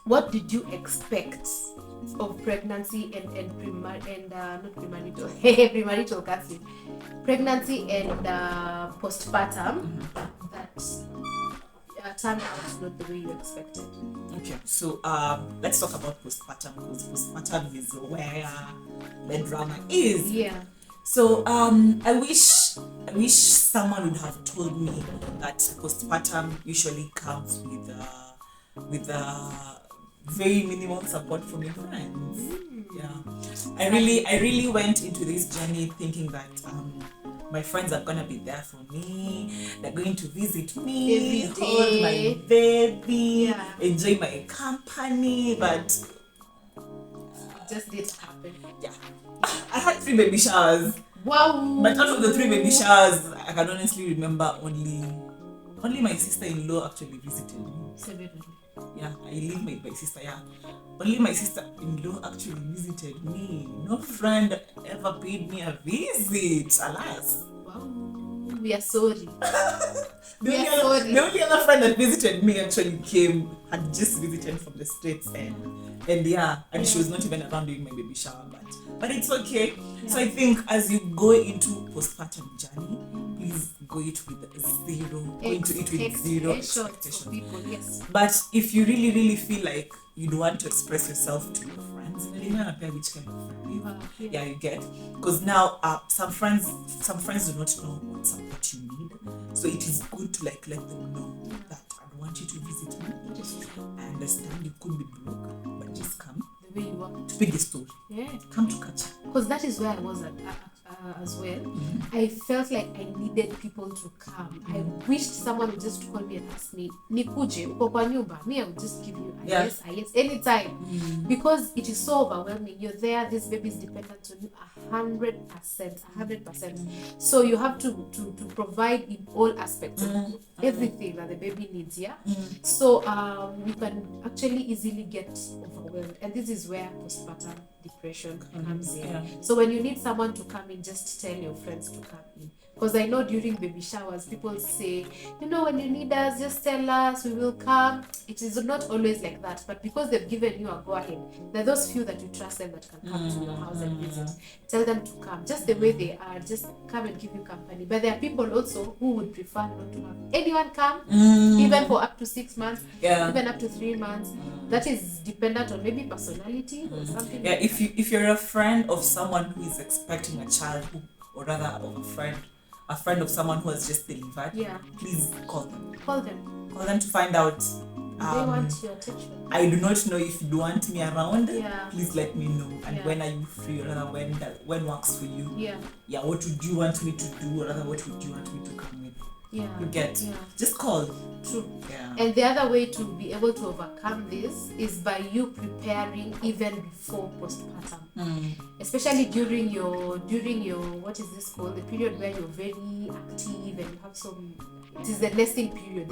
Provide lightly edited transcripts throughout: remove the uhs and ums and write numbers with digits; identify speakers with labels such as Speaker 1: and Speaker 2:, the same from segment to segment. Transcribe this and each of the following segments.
Speaker 1: what did you expect of pregnancy and not premarital premarital counseling, pregnancy and postpartum that turned out not the way you expected?
Speaker 2: Okay, so let's talk about postpartum, because postpartum is where the drama is.
Speaker 1: Yeah.
Speaker 2: So I wish someone would have told me that postpartum usually comes with very minimal support from your friends. Yeah, I really went into this journey thinking that my friends are gonna be there for me. They're going to visit me,
Speaker 1: Every
Speaker 2: hold
Speaker 1: day.
Speaker 2: my baby,
Speaker 1: Yeah.
Speaker 2: enjoy my company. But
Speaker 1: It just didn't happen.
Speaker 2: yeah, I had 3 baby showers.
Speaker 1: Wow.
Speaker 2: But out of the 3 baby showers, I can honestly remember only my sister-in-law actually visited me.
Speaker 1: Seven.
Speaker 2: Yeah, I live with my sister. Yeah, only my sister-in-law actually visited me. No friend ever paid me a visit. Alas.
Speaker 1: Wow. We are sorry.
Speaker 2: The only other friend that visited me actually had just visited from the States, and she was not even around during my baby shower, but it's okay. Yeah. So I think as you go into postpartum journey, please go into it with zero expectation.
Speaker 1: People, yes.
Speaker 2: But if you really feel like you don't want to express yourself to your friends, then you appear which kind of friend you get. Because now some friends do not know what support you need. So it is good to let them know that I don't want you to visit me. I understand you could be broke, but just come.
Speaker 1: The way you are.
Speaker 2: To pick the story.
Speaker 1: Yeah.
Speaker 2: Come to catch.
Speaker 1: Because that is where I was at as well. Mm-hmm. I felt like I needed people to come. I wished someone would just call me and ask me, Nikuje, uko kwa nyumba? Me, I would just give you a yes, anytime. Mm-hmm. Because it is so overwhelming. You're there, this baby is dependent on you 100%. So you have to provide in all aspects of everything that the baby needs, yeah? Mm-hmm. So you can actually easily get overwhelmed. And this is where postpartum depression comes in. Yeah. So when you need someone to come in, just tell your friends to come in. Because I know during baby showers, people say, when you need us, just tell us, we will come. It is not always like that. But because they've given you a go-ahead, there are those few that you trust them that can come to your house and visit. Tell them to come. Just the way they are, just come and give you company. But there are people also who would prefer not to have anyone come, even for up to 6 months, even up to 3 months. That is dependent on maybe personality or something.
Speaker 2: Yeah, if you're a friend of someone who is expecting a child, or rather of a friend of someone who has just delivered, please call them. Call them to find out.
Speaker 1: They want your attention.
Speaker 2: I do not know if you want me around. Please let me know. And when are you free, or rather when works for you? What would you want me to do, or rather what would you want me to come with? You get. Just call.
Speaker 1: True. And the other way to be able to overcome this is by you preparing even before postpartum. Especially during your what is this called? The period where you're very active and you have it is the nesting period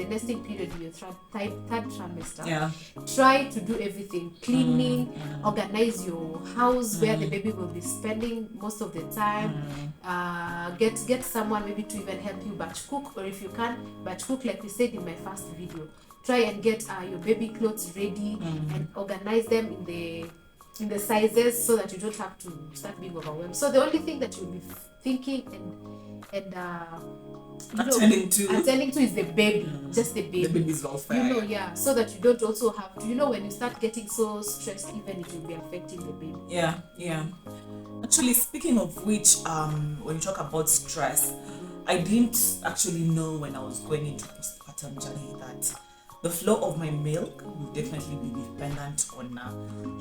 Speaker 1: in your third trimester. Try to do everything. Cleaning, organize your house where the baby will be spending most of the time. Get someone maybe to even help you batch cook, or if you can batch cook, like we said in my first video, try and get your baby clothes ready and organize them in the sizes so that you don't have to start being overwhelmed. So the only thing that you'll be thinking and
Speaker 2: attending to
Speaker 1: is the baby, just the baby.
Speaker 2: The baby's welfare.
Speaker 1: So that you don't also have to, when you start getting so stressed, even it will be affecting the baby.
Speaker 2: Yeah. Actually, speaking of which, when you talk about stress, I didn't actually know when I was going into postpartum journey that the flow of my milk will definitely be dependent on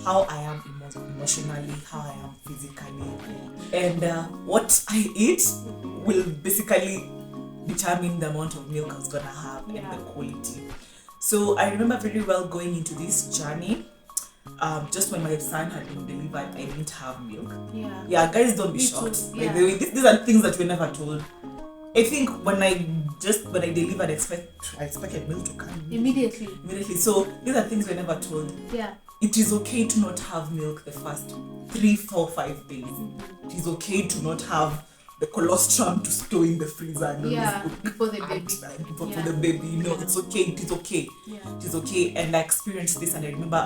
Speaker 2: how I am emotionally, how I am physically, and what I eat will basically determine the amount of milk I was gonna have and the quality. So I remember very well going into this journey. Just when my son had been delivered, I didn't have milk. Guys, don't be shocked. By the way, these are things that we're never told. I think when I delivered, I expected milk to come immediately. So these are things we're never told. It is okay to not have milk the first 3, 4, 5 days. It is okay to not have the colostrum to store in the freezer and
Speaker 1: Yeah,
Speaker 2: always put
Speaker 1: before the
Speaker 2: at
Speaker 1: baby.
Speaker 2: time for
Speaker 1: Yeah.
Speaker 2: the baby. You know,
Speaker 1: Yeah.
Speaker 2: it's okay. It is okay.
Speaker 1: Yeah.
Speaker 2: It is okay. And I experienced this, and I remember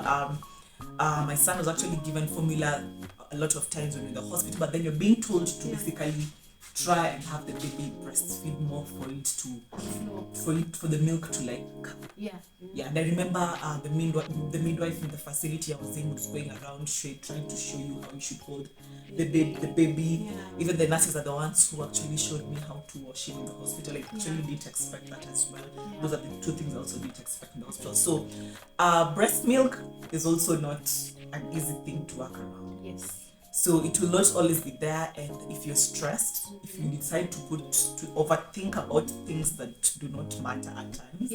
Speaker 2: my son was actually given formula a lot of times when you're in the hospital, but then you're being told to basically try and have the baby breastfeed more for it to for the milk to like and I remember the midwife in the facility I was in was going around trying to show you how you should hold the baby. Even the nurses are the ones who actually showed me how to wash it in the hospital. I actually didn't expect that as well. Those are the two things I also didn't expect in the hospital. So breast milk is also not an easy thing to work around.
Speaker 1: Yes.
Speaker 2: So it will not always be there, and if you're stressed, if you decide to overthink about things that do not matter at times,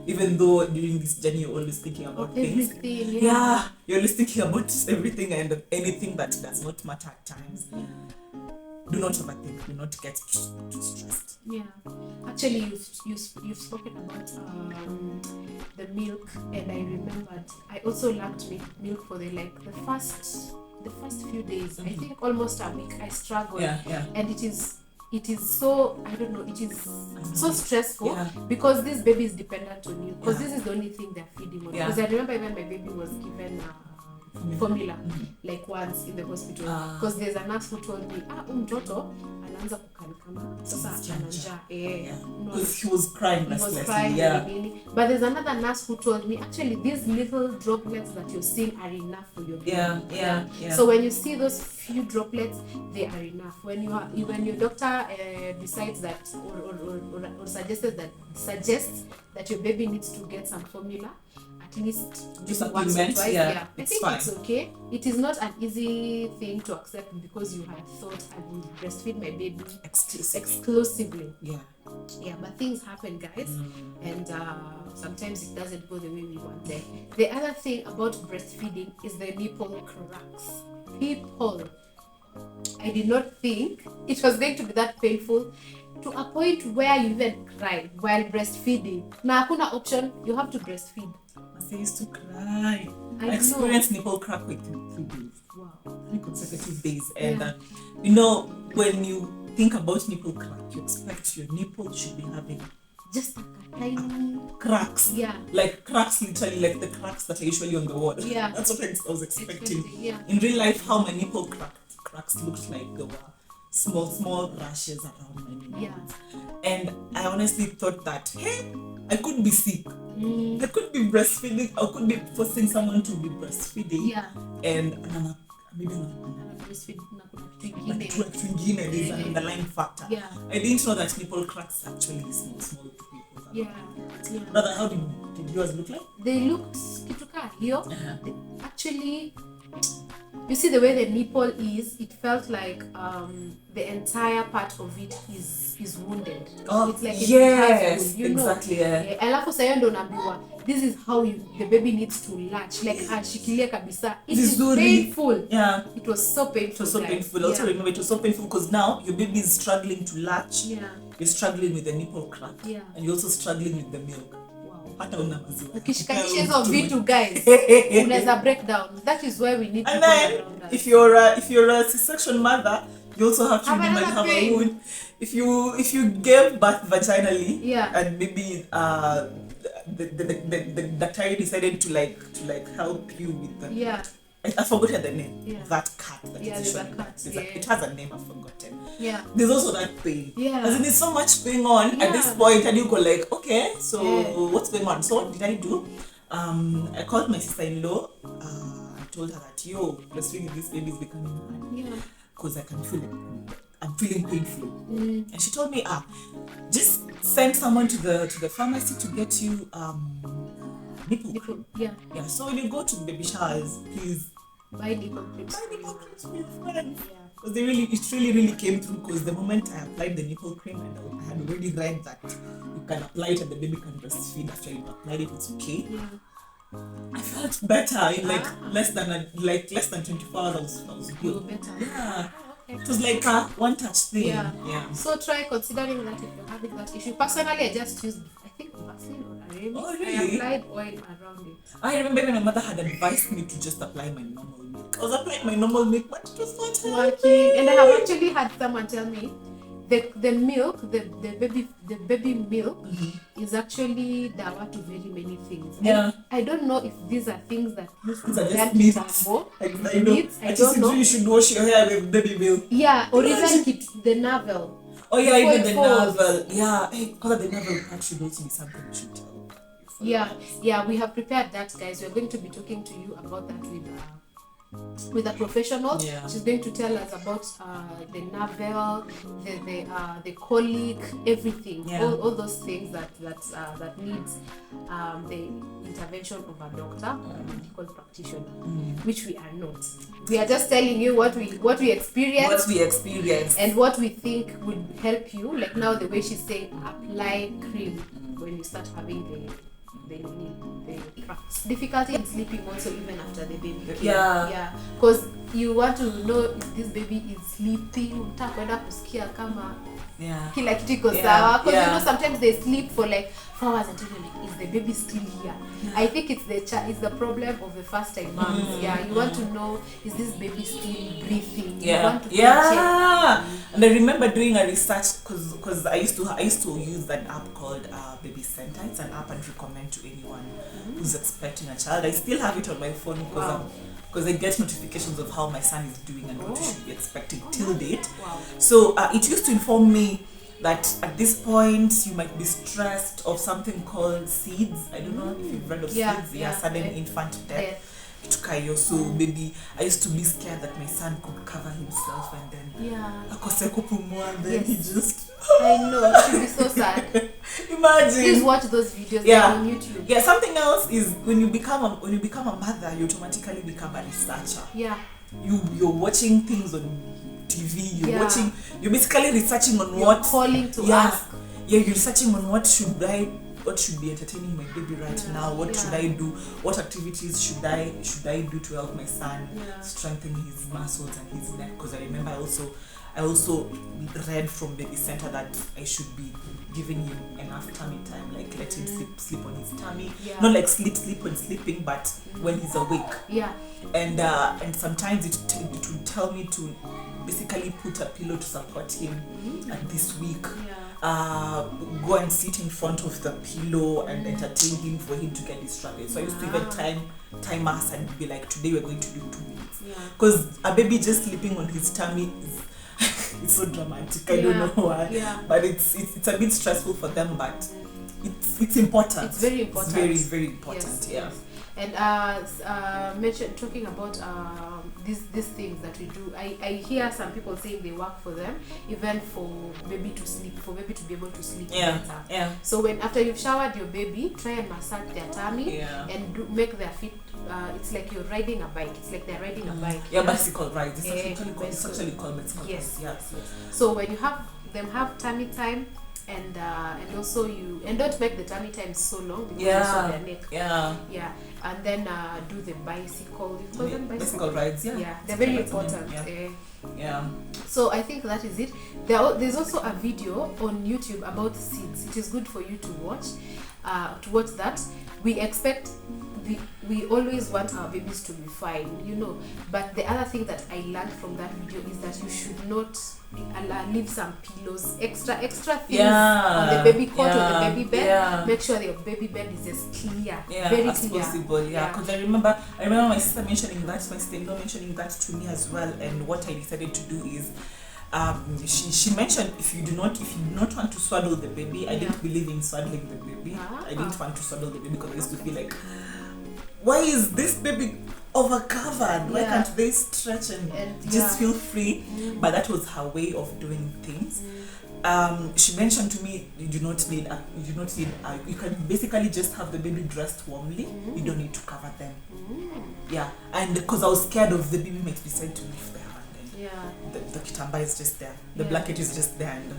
Speaker 2: even though during this journey you're always thinking about things, you're always thinking about everything and anything that does not matter at times. Do not overthink. Do not get too stressed.
Speaker 1: Yeah, actually, you've spoken about the milk, and I remembered I also lacked milk for the first few days. I think almost a week I struggled, and it is so, I don't know, it is so stressful because this baby is dependent on you, because this is the only thing they're feeding on. Because I remember even my baby was given formula like once in the hospital, because there's a nurse who told me mtoto anaanza kukankama sasa ana njaa
Speaker 2: because he was crying restlessly.
Speaker 1: But there's another nurse who told me actually these little droplets that you're seeing are enough for your baby. So when you see those few droplets, they are enough. When your doctor decides that or suggests that your baby needs to get some formula, at least
Speaker 2: just
Speaker 1: once or twice, I think
Speaker 2: fine.
Speaker 1: It's okay. It is not an easy thing to accept because you had thought I will breastfeed my baby exclusively. But things happen, guys, and sometimes it doesn't go the way we want. The other thing about breastfeeding is the nipple cracks. People, I did not think it was going to be that painful to a point where you even cry while breastfeeding. Na hakuna option, you have to breastfeed.
Speaker 2: I used to cry. I experienced nipple crack within 3 days.
Speaker 1: Wow.
Speaker 2: 3 consecutive days. And when you think about nipple crack, you expect your nipple should be having
Speaker 1: just a tiny
Speaker 2: cracks. Like cracks, literally like the cracks that are usually on the wall. That's what I was expecting. In real life, how my nipple cracks looked like, there were small rashes around my nipples. And I honestly thought that, hey, I could be sick. I could be breastfeeding. I could be forcing someone to be breastfeeding. And maybe there's an underlying factor. I didn't know that nipple cracks actually small people. Brother, how did yours look like?
Speaker 1: They looked kituka here. Actually, you see the way the nipple is, it felt like the entire part of it is wounded. It's like
Speaker 2: exactly.
Speaker 1: Alafu sayo ndo naambiwa this is how the baby needs to latch, like ashikilie kabisa. It is painful. It was so painful.
Speaker 2: It was so painful. Also remember, it was so painful because now your baby is struggling to latch. You're struggling with the nipple crack. And you're also struggling with the milk. Hata una maziwa.
Speaker 1: Ukishikanisha hizo vitu, guys, unaweza break down. That is why we need to go around us.
Speaker 2: If you're a C-section mother, you also have to remember you have a wound. If you gave birth vaginally, and maybe the doctor decided to help you with the I forgot the name of that cut that is usually it has a name, I've forgotten. There's also that pain. As in, there's so much going on at this point, and you go like, okay, so what's going on? So what did I do? I called my sister-in-law. I told her that breastfeeding this baby is becoming hard because I can feel it. I'm feeling painful. And she told me, just send someone to the pharmacy to get you nipple cream. So when you go to the baby showers, please
Speaker 1: buy nipple creams
Speaker 2: for your friends. Because it really came through, because the moment I applied the nipple cream, and I had already read that you can apply it and the baby can breastfeed after you applied it, it's okay. I felt better in less than 24 hours. I was good.
Speaker 1: Better.
Speaker 2: It was like a one-touch thing.
Speaker 1: So try considering that if you're having that issue. Personally, I just used, I think, vaccine or a remedy.
Speaker 2: Oh, really?
Speaker 1: I applied oil around it.
Speaker 2: I remember when my mother had advised me to just apply my normal milk. I was applying my normal milk, but it was not
Speaker 1: working. And I have actually had someone tell me, the milk, the baby milk is actually dawa to very many things.
Speaker 2: Yeah.
Speaker 1: I don't know if these are things that used to
Speaker 2: These are
Speaker 1: be
Speaker 2: just
Speaker 1: done to
Speaker 2: myths.
Speaker 1: Tambo.
Speaker 2: I know.
Speaker 1: Myths, I
Speaker 2: At
Speaker 1: don't
Speaker 2: least
Speaker 1: know.
Speaker 2: you should wash your hair with baby milk.
Speaker 1: Yeah, or even the navel.
Speaker 2: Oh yeah,
Speaker 1: Before
Speaker 2: even
Speaker 1: it
Speaker 2: the
Speaker 1: falls.
Speaker 2: navel. Yeah, hey, color the navel part should also be something we should tell.
Speaker 1: Yeah, we have prepared that, guys. We're going to be talking to you about that with a professional.
Speaker 2: Yeah.
Speaker 1: She's going to tell us about the navel, the colic, everything,
Speaker 2: Yeah.
Speaker 1: all those things that needs the intervention of a doctor, a medical practitioner, which we are not. We are just telling you what we experience.
Speaker 2: What we experience.
Speaker 1: And what we think would help you. Like now, the way she's saying, apply cream when you start having the difficulty in sleeping also, even after the baby came. Yeah, because you want to know if this baby is sleeping. Utakwenda kusikia kama kila kitu iko sawa, because you know sometimes they sleep for like 4 hours and you're like, is the baby still here? I think it's the problem of the first time moms. You want to know, is this baby still breathing? You want to check.
Speaker 2: And I remember doing a research because I used to use that app called Baby Center. It's an app I'd recommend to anyone who's expecting a child. I still have it on my phone because I get notifications of how my son is doing and what you should be expecting till date. So it used to inform me that at this point you might be stressed of something called SIDS. I don't know if you've read of SIDS. Sudden infant death. So baby, I used to be scared that my son could cover himself and then akose kupumua, and then he just
Speaker 1: I know, it should be so sad.
Speaker 2: Imagine.
Speaker 1: Please watch those videos. They're on YouTube.
Speaker 2: Yeah, something else is when you become a mother, you automatically become a researcher.
Speaker 1: Yeah.
Speaker 2: You're watching things on TV. You're basically researching on
Speaker 1: you're calling to ask.
Speaker 2: Yeah, you're researching on what should be entertaining my baby right now. What should I do? What activities should I do to help my son strengthen his muscles and his neck? Because I remember I also read from Baby Center that I should be giving him enough tummy time, like let him sleep on his tummy, not like sleep when sleeping, but when he's awake. And sometimes it would tell me to basically put a pillow to support him at this week. Go and sit in front of the pillow and entertain him for him to get distracted. So I used to even time us and be like, today we're going to do 2 minutes. Because a baby just sleeping on his tummy is it's so dramatic. I don't know why. But it's a bit stressful for them, but it's important.
Speaker 1: It's very important.
Speaker 2: It's very, very important. Yes.
Speaker 1: And talking about these things that we do, I hear some people saying they work for them, even for baby to sleep, for baby to be able to sleep better. So when after you've showered your baby, try and massage their tummy and make their feet. It's like you're riding a bike. It's like they're riding a bike.
Speaker 2: Bicycle rides. It's actually called bicycle.
Speaker 1: Yes. So when you have them have tummy time. And also don't make the tummy time so long because you saw their neck. And then do the bicycle. You call them
Speaker 2: bicycle rides.
Speaker 1: They're very important. So I think that is it. There's also a video on YouTube about SIDS. It is good for you to watch. To watch that. We always want our babies to be fine, But the other thing that I learned from that video is that you should not leave some pillows, extra things on the baby cot or the baby bed. Make sure your baby bed is as clear, very
Speaker 2: as
Speaker 1: clear.
Speaker 2: Possible. Because I remember my sister mentioning that, my sister-in-law mentioning that to me as well. And what I decided to do is, she mentioned if you do not want to swaddle the baby, I didn't believe in swaddling the baby. I didn't want to swaddle the baby because I used to feel like, why is this baby overcovered? Why can't they stretch and just feel free? But that was her way of doing things. She mentioned to me, you can basically just have the baby dressed warmly. You don't need to cover them. And because I was scared of the baby might decide to lift their hand. The kitamba is just there. The blanket is just there. And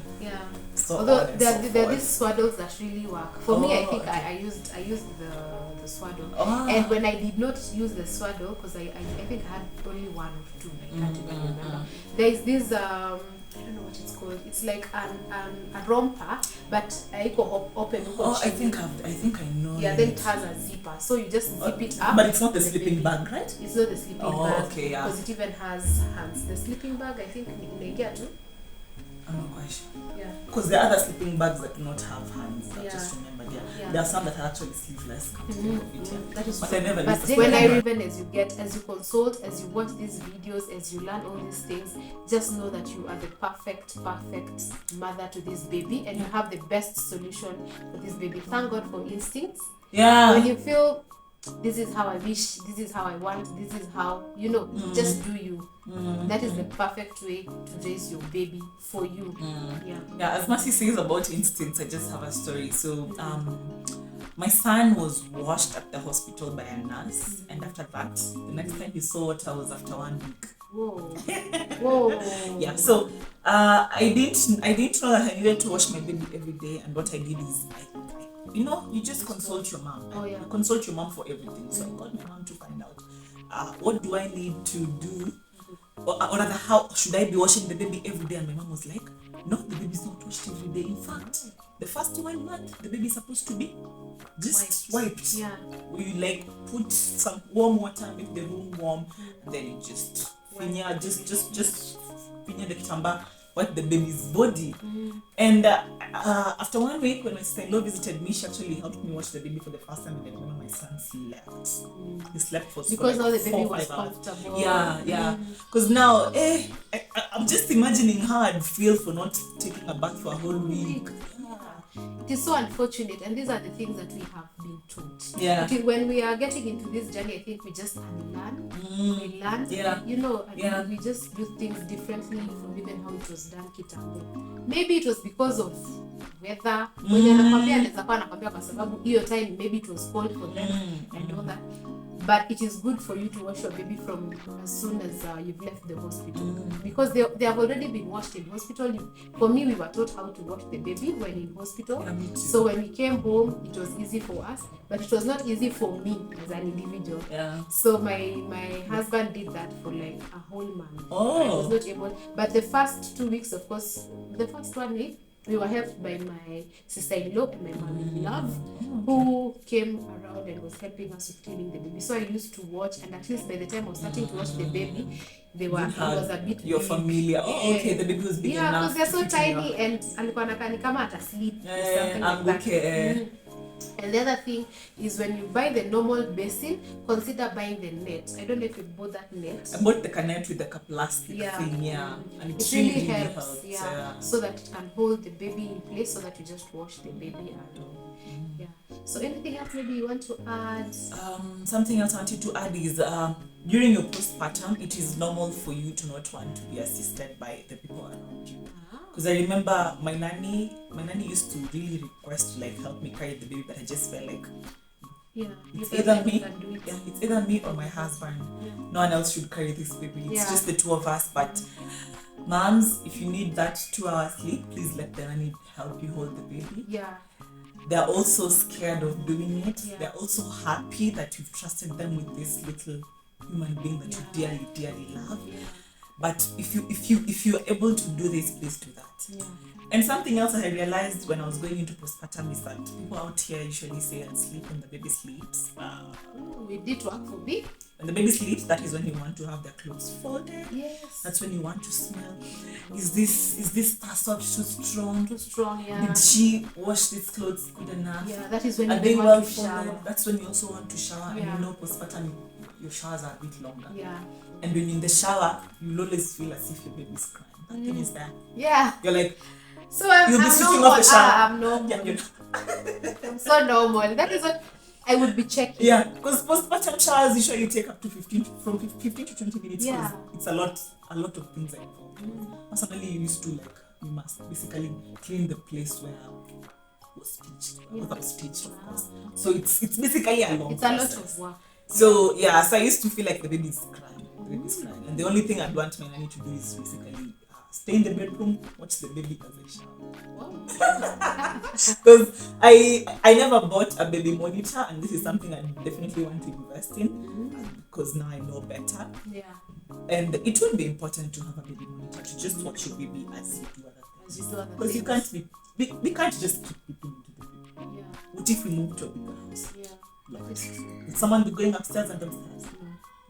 Speaker 2: so
Speaker 1: although there are these swaddles that really work. For me, I think I used the swaddle. And when I did not use the swaddle, because I think I had only 1 or 2, I can't even remember. There is this I don't know what it's called. It's like a romper, but open.
Speaker 2: I think I know.
Speaker 1: Then it has a zipper, so you just zip it up.
Speaker 2: But it's not the sleeping bag, right?
Speaker 1: It's not the sleeping bag.
Speaker 2: Okay,
Speaker 1: because it even has hands. The sleeping bag, I think, inaingia tu.
Speaker 2: I'm not quite sure.
Speaker 1: Yeah.
Speaker 2: Because there are other sleeping bags that do not have hands. I
Speaker 1: Yeah.
Speaker 2: just remember there.
Speaker 1: Yeah.
Speaker 2: There are some that are actually sleeveless.
Speaker 1: That is
Speaker 2: But
Speaker 1: true.
Speaker 2: I never
Speaker 1: But
Speaker 2: used
Speaker 1: when I
Speaker 2: to.
Speaker 1: even as you consult, as you watch these videos, as you learn all these things, just know that you are the perfect mother to this baby, and you have the best solution for this baby. Thank God for instincts.
Speaker 2: Yeah.
Speaker 1: When you feel this is how I wish, this is how I want, this is how, just do you. That is the perfect way to raise your baby for you.
Speaker 2: Yeah, as Mercy says about instincts, I just have a story. So my son was washed at the hospital by a nurse, and after that, the next time he saw water was after 1 week.
Speaker 1: Whoa.
Speaker 2: Yeah, so I didn't know that I needed to wash my baby every day, and what I did is you just consult your mom. You consult your mom for everything. So I called my mom to find out what do I need to do, or rather, how should I be washing the baby every day? And my mom was like, no, the baby's not washed every day. In fact, the first 1 month, the baby's supposed to be just wiped.
Speaker 1: Yeah.
Speaker 2: We put some warm water, make the room warm, and then you just finya the kitamba, wipe the baby's body. And after 1 week, when my sister-in-law visited me, she actually helped me wash the baby for the first time, and I remember my son slept. He slept for
Speaker 1: because now the baby
Speaker 2: 4
Speaker 1: was
Speaker 2: 5 hours.
Speaker 1: comfortable.
Speaker 2: Yeah. Because now, I'm just imagining how I'd feel for not taking a bath for a whole week.
Speaker 1: It is so unfortunate, and these are the things that we have been taught.
Speaker 2: Yeah.
Speaker 1: When we are getting into this journey, I think we just unlearn. We learn.
Speaker 2: Yeah.
Speaker 1: We just do things differently from even how it was done kitambo. Maybe it was because of weather. Mwenye anakwambia anaweza kuwa anakwambia kwa sababu hiyo time maybe it was cold for them and all that. But it is good for you to wash your baby from as soon as you've left the hospital, because they have already been washed in hospital. For me, we were taught how to wash the baby when in hospital.
Speaker 2: Yeah, me too.
Speaker 1: So when we came home, it was easy for us, but it was not easy for me as an individual.
Speaker 2: Yeah.
Speaker 1: So my husband did that for like a whole month.
Speaker 2: Oh.
Speaker 1: I was not able. But the first 2 weeks, of course, the first 1 week, we were helped by my sister-in-law and my mother-in-law, who came around and was helping us with cleaning the baby. So I used to watch, and at least by the time I was starting to watch the baby, it was a bit
Speaker 2: your
Speaker 1: big.
Speaker 2: familiar. Oh, okay, the baby was big enough.
Speaker 1: Yeah, because they're so tiny, and alikuwa anakaa ni kama atasleep or something like that.
Speaker 2: Okay.
Speaker 1: And the other thing is, when you buy the normal basin, consider buying the net. I don't know if you bought that net.
Speaker 2: I bought the net with the plastic thing, and
Speaker 1: it really helps, so that it can hold the baby in place, so that you just wash the baby and So anything else maybe you want to add?
Speaker 2: Something else I wanted to add is during your postpartum, it is normal for you to not want to be assisted by the people around you. Because I remember my nanny used to really request to help me carry the baby, but I just felt like it's either me or my husband. No one else should carry this baby. It's just the two of us. But moms, if you need that 2 hour sleep, please let the nanny help you hold the baby. They're also scared of doing it. They're also happy that you've trusted them with this little human being that you dearly love. But if you're able to do this, please do that. And something else I realized when I was going into postpartum is that people out here usually say I'll sleep when the baby sleeps.
Speaker 1: We did work for me.
Speaker 2: When the baby sleeps, that is when you want to have their clothes folded.
Speaker 1: Yes.
Speaker 2: That's when you want to smell. Is this sock too strong?
Speaker 1: Too strong, yeah.
Speaker 2: Did she wash these clothes good enough?
Speaker 1: Yeah, that is when
Speaker 2: Are
Speaker 1: you
Speaker 2: they
Speaker 1: want
Speaker 2: well
Speaker 1: to shower.
Speaker 2: folded? That's when you also want to shower.
Speaker 1: Yeah.
Speaker 2: And postpartum, your showers are a bit longer.
Speaker 1: Yeah.
Speaker 2: And when you're in the shower, you'll always feel as if your baby's crying. That thing is there.
Speaker 1: Yeah.
Speaker 2: You're like,
Speaker 1: so
Speaker 2: you'll be switching off the shower.
Speaker 1: I'm normal. I'm so normal. That is what I would be checking.
Speaker 2: Yeah, because postpartum showers usually take up to 15 to 20 minutes.
Speaker 1: Yeah.
Speaker 2: It's a lot of things are involved. Personally, you used to you must basically clean the place where was stitched, of course. So it's basically a long process.
Speaker 1: Lot of work.
Speaker 2: So so I used to feel like the baby's crying. And the only thing I'd want my nanny to do is basically stay in the bedroom, watch the baby as I shower. Because I never bought a baby monitor, and this is something I definitely want to invest in, because now I know better.
Speaker 1: Yeah.
Speaker 2: And it would be important to have a baby monitor to just watch your baby as you do other things. Because we can't just keep peeping into the baby.
Speaker 1: Yeah.
Speaker 2: What if we move to a bigger house?
Speaker 1: Yeah.
Speaker 2: Would someone be going upstairs and downstairs?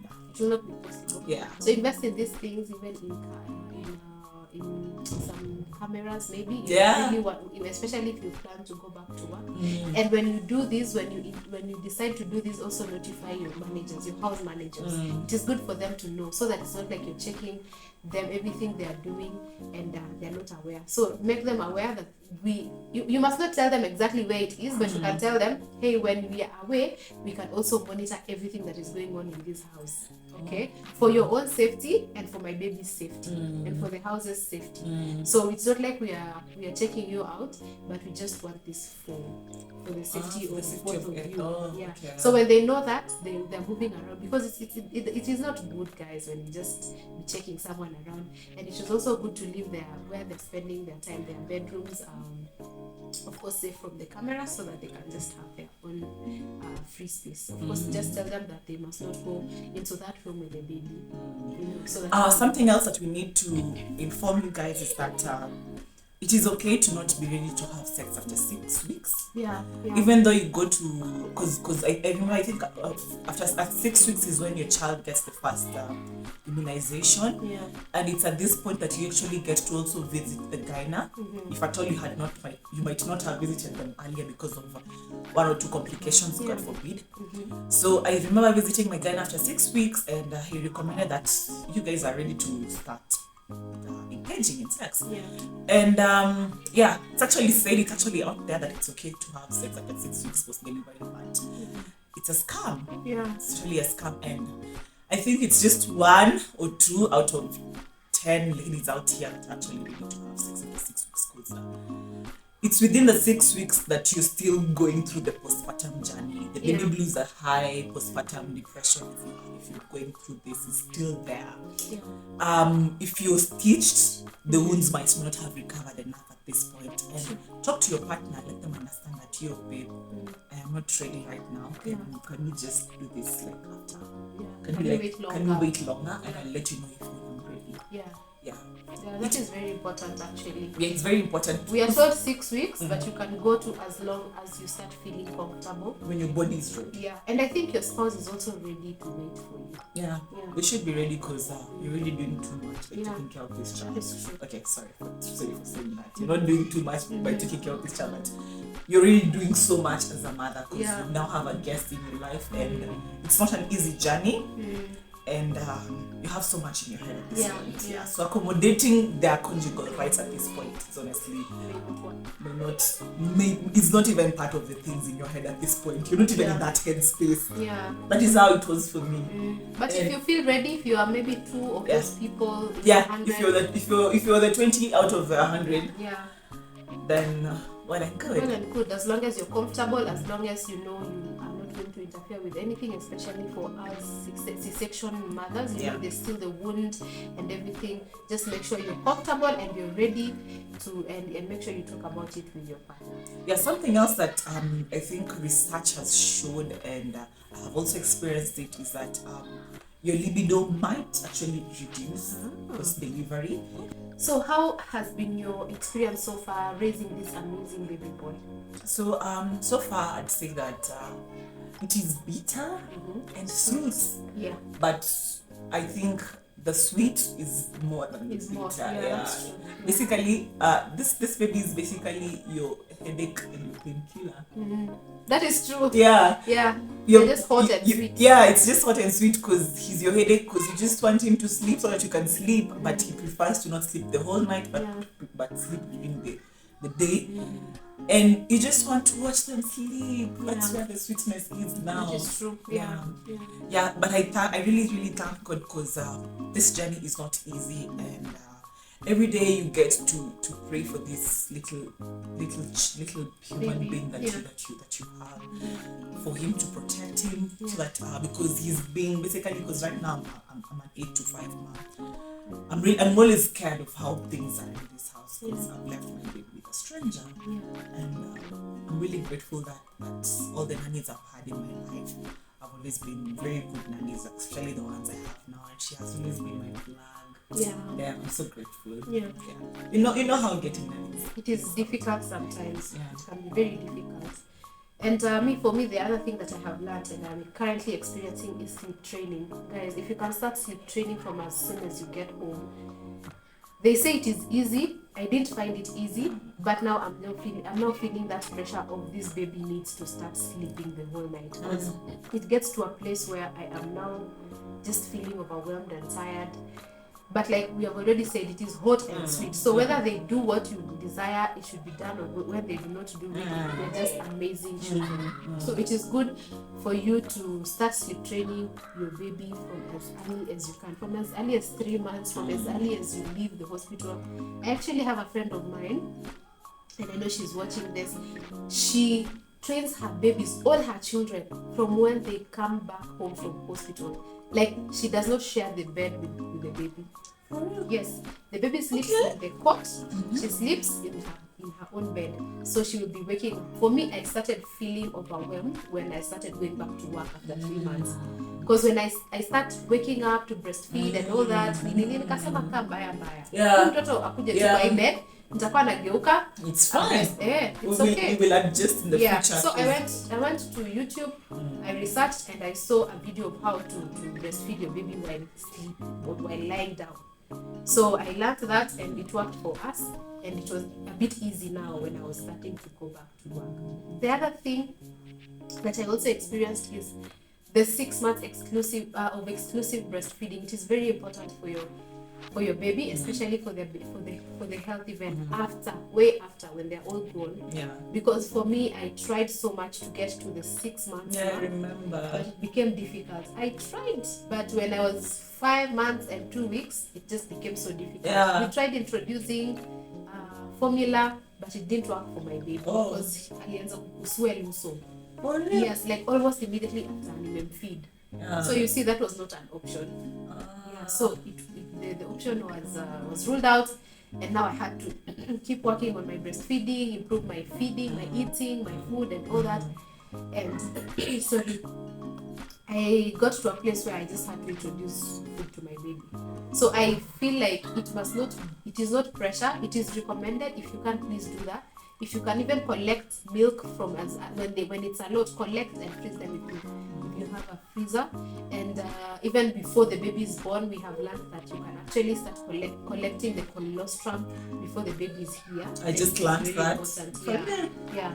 Speaker 1: No. It will not be possible.
Speaker 2: Yeah.
Speaker 1: So invest in these things, even in some cameras, maybe.
Speaker 2: Yeah.
Speaker 1: Really want, especially if you plan to go back to work. And when you do this, when you decide to do this, also notify your managers, your house managers. It is good for them to know, so that it's not like you're checking them everything they are doing and they're not aware. So make them aware that you must not tell them exactly where it is, but you can tell them, hey, when we are away, we can also monitor everything that is going on in this house. Okay, for your own safety and for my baby's safety and for the house's safety. So it's not like we are checking you out, but we just want this for the safety of both of you.
Speaker 2: Okay.
Speaker 1: So when they know that, they're moving around, because it is not good, guys, when you just be checking someone around. And it is also good to leave where they're spending their time, their bedrooms, of course safe from the camera, so that they can just have their own free space. Of course, just tell them that they must not go into that room with the baby. So that
Speaker 2: something else that we need to inform you guys is that it is okay to not be ready to have sex after 6 weeks.
Speaker 1: Yeah.
Speaker 2: Even though you go to, because I remember, I think at 6 weeks is when your child gets the first immunization.
Speaker 1: Yeah.
Speaker 2: And it's at this point that you actually get to also visit the gyna. If at all you might not have visited them earlier because of 1 or 2 complications, God forbid. So I remember visiting my gyna after 6 weeks, and he recommended that you guys are ready to start engaging in sex. And it's actually out there that it's okay to have sex after 6 weeks post delivery, but it's a scam. It's really a scam, and I think it's just 1 or 2 out of 10 ladies out here that actually ready to have sex after 6 weeks, because it's within the 6 weeks that you're still going through the postpartum journey. The baby blues are high, postpartum depression, if you're going through this, is still there. If you're stitched, the wounds might not have recovered enough at this point. And talk to your partner, let them understand that, yo, babe, I am not ready right now. Can we just do this like after? Can we wait longer? And I'll let you know if I'm ready. Yeah,
Speaker 1: that is very important, actually.
Speaker 2: Yeah, it's very important.
Speaker 1: We are told 6 weeks, but you can go to as long as you start feeling comfortable.
Speaker 2: When your body is ready.
Speaker 1: Yeah, and I think your spouse is also ready to wait for you.
Speaker 2: Yeah. They should be ready, because you're really doing too much by taking care of this child.
Speaker 1: That's true.
Speaker 2: Okay, sorry for saying that. You're not doing too much by taking care of this child, but you're really doing so much as a mother, because you now have a guest in your life, and it's not an easy journey. And you have so much in your head at this point. So accommodating their conjugal rights at this point is honestly it's not even part of the things in your head at this point. You're not even in that headspace. That is how it was for me.
Speaker 1: But if you feel ready, if you are maybe 2 of those people,
Speaker 2: if you're the 20 out of the 100, then well and good.
Speaker 1: Well and good, as long as you're comfortable, as long as you know you are not going to interfere with anything, especially for us C-section mothers. You know, there's still the wound and everything. Just make sure you're comfortable and you're ready to, and make sure you talk about it with your partner.
Speaker 2: Yeah, something else that I think research has shown, and I have also experienced it, is that your libido might actually reduce post-delivery.
Speaker 1: So how has been your experience so far raising this amazing baby boy?
Speaker 2: So so far I'd say that it is bitter and sweet.
Speaker 1: Yeah.
Speaker 2: But I think the sweet is more than the bitter. Basically, this baby is basically your headache and your painkiller.
Speaker 1: That is true.
Speaker 2: Yeah.
Speaker 1: You're just hot and sweet.
Speaker 2: Yeah, it's just hot and sweet because he's your headache, because you just want him to sleep so that you can sleep, but he prefers to not sleep the whole night, but sleep during the day. And you just want to watch them sleep. That's where the sweetness is now.
Speaker 1: Which is true.
Speaker 2: Yeah, but I really, really thank God, because this journey is not easy, and every day you get to pray for this little human being that you have, for him to protect him, so that because he's being basically, because right now I'm an 8 to 5 month. I'm always scared of how things are in this house, because I've left my baby with a stranger, and I'm really grateful that all the nannies I've had in my life have always been very good nannies, especially the ones I have now, and she has always been my flag. Yeah, I'm so grateful. You know how getting nannies.
Speaker 1: It is difficult sometimes. It can be very difficult. And for me, the other thing that I have learned and I'm currently experiencing is sleep training. Guys, if you can start sleep training from as soon as you get home, They say it is easy. I didn't find it easy, but now I'm now feeling that pressure of this baby needs to start sleeping the whole night, because it gets to a place where I am now just feeling overwhelmed and tired. But like we have already said, it is hot and sweet. So whether they do what you desire, it should be done, or when they do not do it, they're just amazing children. So it is good for you to start sleep training your baby from as early as you can, from as early as 3 months, from as early as you leave the hospital. I actually have a friend of mine, and I know she's watching this. She trains her babies, all her children, from when they come back home from hospital. Like, she does not share the bed with the baby. Yes, the baby sleeps in the cot. She sleeps in her own bed. So she will be waking. For me, I started feeling overwhelmed when I started going back to work after 3 months. Because when I start waking up to breastfeed and all that, nikasema kaa mbaya. Mtoto akuje tu kwa bed, nitakuwa nageuka.
Speaker 2: It's fine.
Speaker 1: It's okay.
Speaker 2: We will adjust in the future.
Speaker 1: So I went to YouTube, I researched, and I saw a video of how to breastfeed your baby while sleeping or while lying down. So I learned that, and it worked for us, and it was a bit easy now when I was starting to go back to work. The other thing that I also experienced is the 6 months exclusive breastfeeding. It is very important for your baby, especially for the health event way after when they're all grown.
Speaker 2: Yeah.
Speaker 1: Because for me, I tried so much to get to the 6 months.
Speaker 2: Yeah, I remember.
Speaker 1: But it became difficult. I tried, but when I was 5 months and 2 weeks, it just became so difficult.
Speaker 2: Yeah.
Speaker 1: We tried introducing formula, but it didn't work for my baby because alianza kuswell uso. Yes, like almost immediately after nimemfeed.
Speaker 2: Yeah.
Speaker 1: So you see, that was not an option. So the option was ruled out, and now I had to keep working on my breastfeeding, improve my feeding, my eating, my food, and all that. And sorry, I got to a place where I just had to introduce food to my baby. So I feel like it is not pressure. It is recommended. If you can, please do that. If you can even collect milk from when it's a lot, collect and freeze them if you have a freezer. And even before the baby is born, we have learned that you can actually start collecting the colostrum before the baby is here.
Speaker 2: I just learned that.
Speaker 1: Yeah.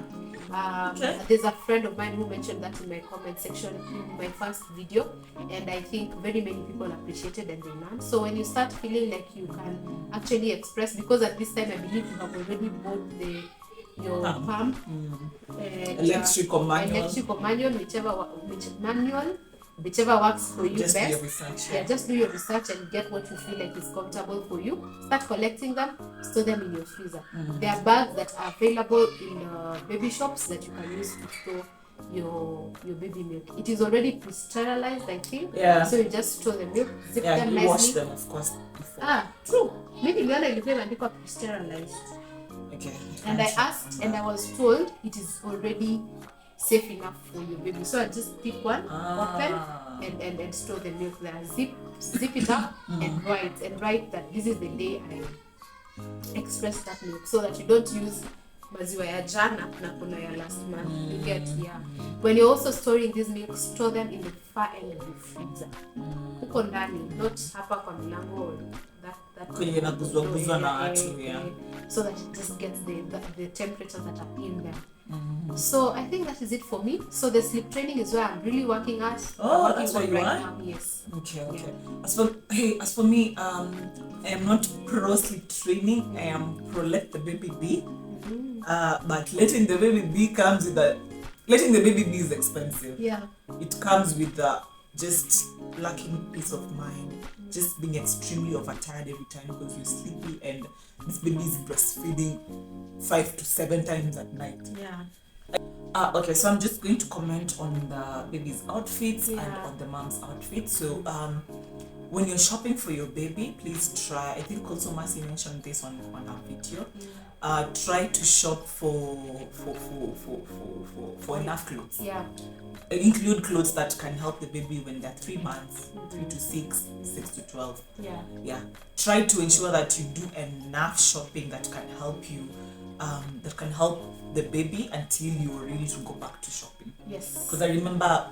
Speaker 1: There's a friend of mine who mentioned that in my comment section in my first video, and I think very many people appreciated and they learned. So when you start feeling like you can actually express, because at this time I believe you have already bought your pump,
Speaker 2: electric or manual,
Speaker 1: whichever works for you
Speaker 2: just
Speaker 1: best.
Speaker 2: Do your research,
Speaker 1: just do your research and get what you feel like is comfortable for you. Start collecting them, store them in your freezer. There are bags that are available in baby shops that you can use to store your baby milk. It is already pre-sterilized, I think.
Speaker 2: Yeah.
Speaker 1: So you just store the milk, zip them
Speaker 2: you
Speaker 1: nicely.
Speaker 2: wash them, of course, before.
Speaker 1: True. Maybe the other ilikuwa pre-sterilized.
Speaker 2: Okay.
Speaker 1: And I asked, and I was told it is already safe enough for your baby. So I just pick one, open, and store the milk there. Zip it up and write that this is the day I expressed that milk, so that you don't use maziwa ya jana na kuna ya last month. You get, When you're also storing these milk, store them in the far end of the freezer. Huko ndani, not hapa kwa milango.
Speaker 2: Kwenye inaguzwa na watu,
Speaker 1: so that it just gets the temperatures that are in there. So I think that is it for me. So the sleep training is where I'm really working at.
Speaker 2: That's where you are?
Speaker 1: Now, yes.
Speaker 2: Okay. As for me, I am not pro sleep training. I am pro let the baby be. But letting the baby be letting the baby be is expensive.
Speaker 1: Yeah.
Speaker 2: It comes with just lacking peace of mind, just being extremely overtired every time because you're sleepy and this baby is breastfeeding 5 to 7 times at night.
Speaker 1: Yeah.
Speaker 2: Okay, so I'm just going to comment on the baby's outfits and on the mom's outfit. So when you're shopping for your baby, please try, I think also Mercy mentioned this on our video, try to shop for enough clothes.
Speaker 1: Yeah.
Speaker 2: Include clothes that can help the baby when they're 3 months, 3 to 6, 6 to 12.
Speaker 1: Yeah.
Speaker 2: Try to ensure that you do enough shopping that can help you, that can help the baby until you're ready to go back to shopping.
Speaker 1: Yes.
Speaker 2: Because I remember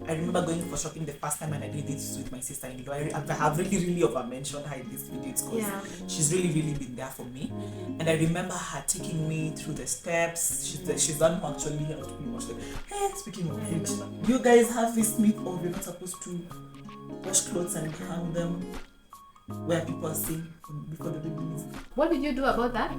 Speaker 2: I remember going for shopping the first time, and I did this with my sister-in-law. I have really over-mentioned her in this video because she's really been there for me. And I remember her taking me through the steps. She's the one who actually helped me wash them. Hey, speaking of which, you guys have this myth of you're not supposed to wash clothes and hang them where people are seeing before the baby leaves.
Speaker 1: What did you do about that?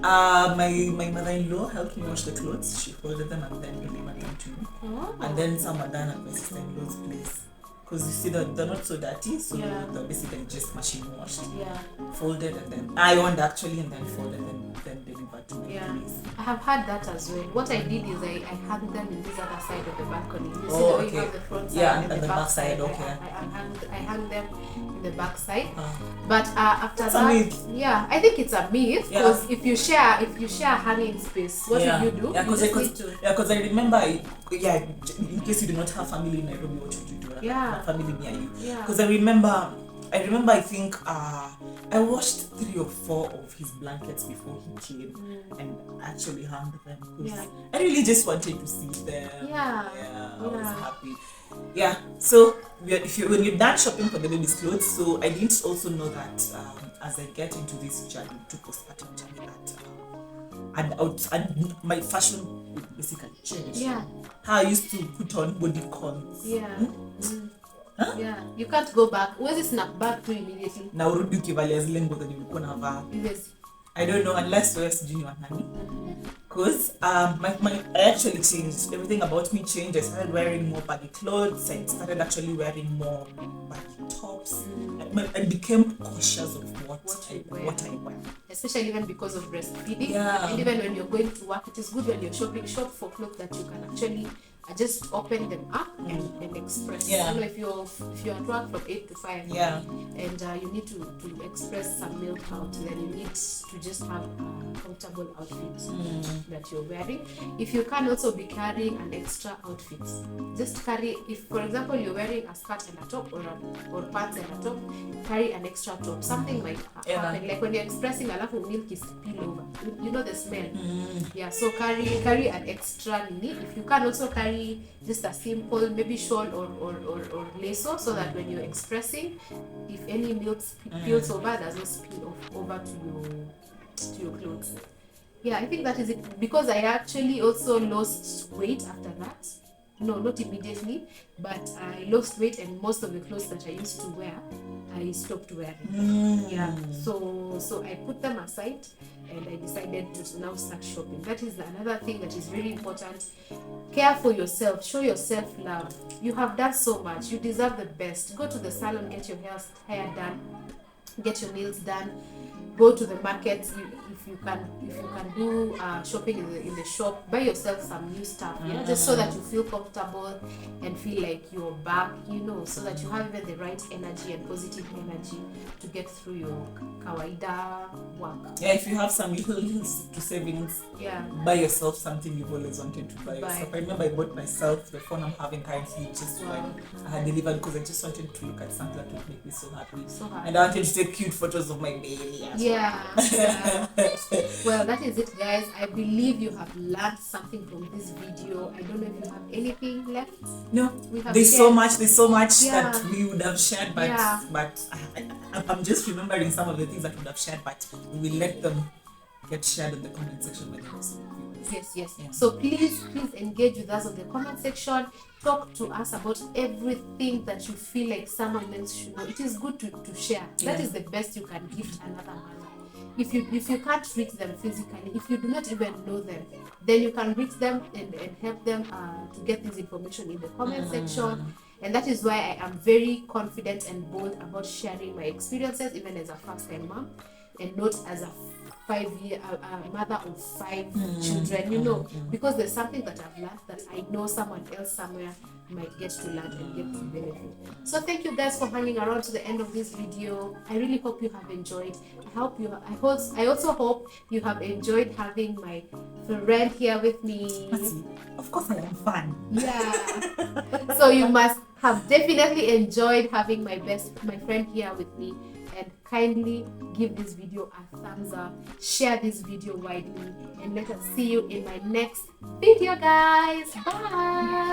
Speaker 2: My mother-in-law helped me wash the clothes. She folded them and then delivered them to me.
Speaker 1: Oh.
Speaker 2: And then some are done at my sister-in-law's place. Because you see that they're not so dirty, so they're basically just machine washed.
Speaker 1: Yeah.
Speaker 2: Folded and then ironed actually, and then folded and then delivered to me.
Speaker 1: I have had that as well. What I did is I hung them in this other side of the balcony. You see
Speaker 2: Oh,
Speaker 1: the way
Speaker 2: okay.
Speaker 1: you have the front side and the back side.
Speaker 2: Okay.
Speaker 1: I hung them in the back side. But after
Speaker 2: That's
Speaker 1: that,
Speaker 2: a myth.
Speaker 1: yeah, I think it's a myth because if you share hanging space, what do you do?
Speaker 2: Yeah, because I remember, in case you do not have family in Nairobi, what should you do?
Speaker 1: Yeah.
Speaker 2: Family near you.
Speaker 1: Yeah.
Speaker 2: Because I remember, I think I washed 3 or 4 of his blankets before he came and actually hung them because I really just wanted to see them. I was happy. Yeah, so when you're done shopping for the baby's clothes, so I didn't also know that as I get into this journey, to postpartum journey, that and my fashion would basically change.
Speaker 1: Yeah.
Speaker 2: How I used to put on body cons.
Speaker 1: Huh? Yeah, you can't go back. Huwezi snap back to immediately.
Speaker 2: Na urudi ukivalia zile nguo zenye ulikuwa unavaa.
Speaker 1: Yes.
Speaker 2: I don't know unless wewe sijui ni wa nani. Because I actually changed. Everything about me changed. I started wearing more baggy clothes. I started actually wearing more baggy tops. I became cautious of what I wear.
Speaker 1: Especially even because of breastfeeding.
Speaker 2: Yeah.
Speaker 1: And even when you're going to work, it is good when you're shopping, shop for clothes that you can actually just open them up and express.
Speaker 2: Yeah.
Speaker 1: You know, if you're at work from 8 to 5 and you need to express some milk out, then you need to just have a comfortable outfit that you're wearing. If you can also be carrying an extra outfit, just carry, if for example you're wearing a skirt and a top or pants and a top, carry an extra top. Something might happen, like when you're expressing alafu milk is spill over. You know the smell. Yeah, so carry an extra nini. If you can also carry just a simple maybe shawl or lasso, so that when you're expressing, if any milk spills over, does not spill over to your clothes. Yeah, I think that is it, because I actually also lost weight after that. No, not immediately, but I lost weight, and most of the clothes that I used to wear, I stopped wearing. Yeah, so I put them aside and I decided to now start shopping. That is another thing that is very important. Care for yourself, show yourself love. You have done so much, you deserve the best. Go to the salon, get your hair done, get your nails done, go to the market. If you can do shopping in the shop, buy yourself some new stuff, just so that you feel comfortable and feel like you're back, so that you have even the right energy and positive energy to get through your kawaida work. Yeah,
Speaker 2: if you have some little to savings, buy yourself something you've always wanted to buy yourself. I remember I bought myself the phone I'm having currently just when I had delivered, because I just wanted to look at something that would make me so happy. And I wanted to take cute photos of my baby.
Speaker 1: Well, that is it, guys. I believe you have learned something from this video. I don't know if you have anything left.
Speaker 2: No, there's so much that we would have shared, but I'm just remembering some of the things that we would have shared, but we will let them get shared in the comment section.
Speaker 1: Yes. So please engage with us on the comment section. Talk to us about everything that you feel like someone else should know. It is good to share. That is the best you can give to another mother. If you can't reach them physically, if you do not even know them, then you can reach them and help them to get this information in the comment section. And that is why I am very confident and bold about sharing my experiences, even as a first-time mom, and not as a mother of 5 children, because there's something that I've learned that I know someone else somewhere might get to learn and get to benefit. So thank you guys for hanging around to the end of this video. I really hope you have enjoyed. I also hope you have enjoyed having my friend here with me.
Speaker 2: Of course I am fun.
Speaker 1: Yeah. So you must have definitely enjoyed having my friend here with me. And kindly give this video a thumbs up, share this video widely, and let us see you in my next video, guys. Bye.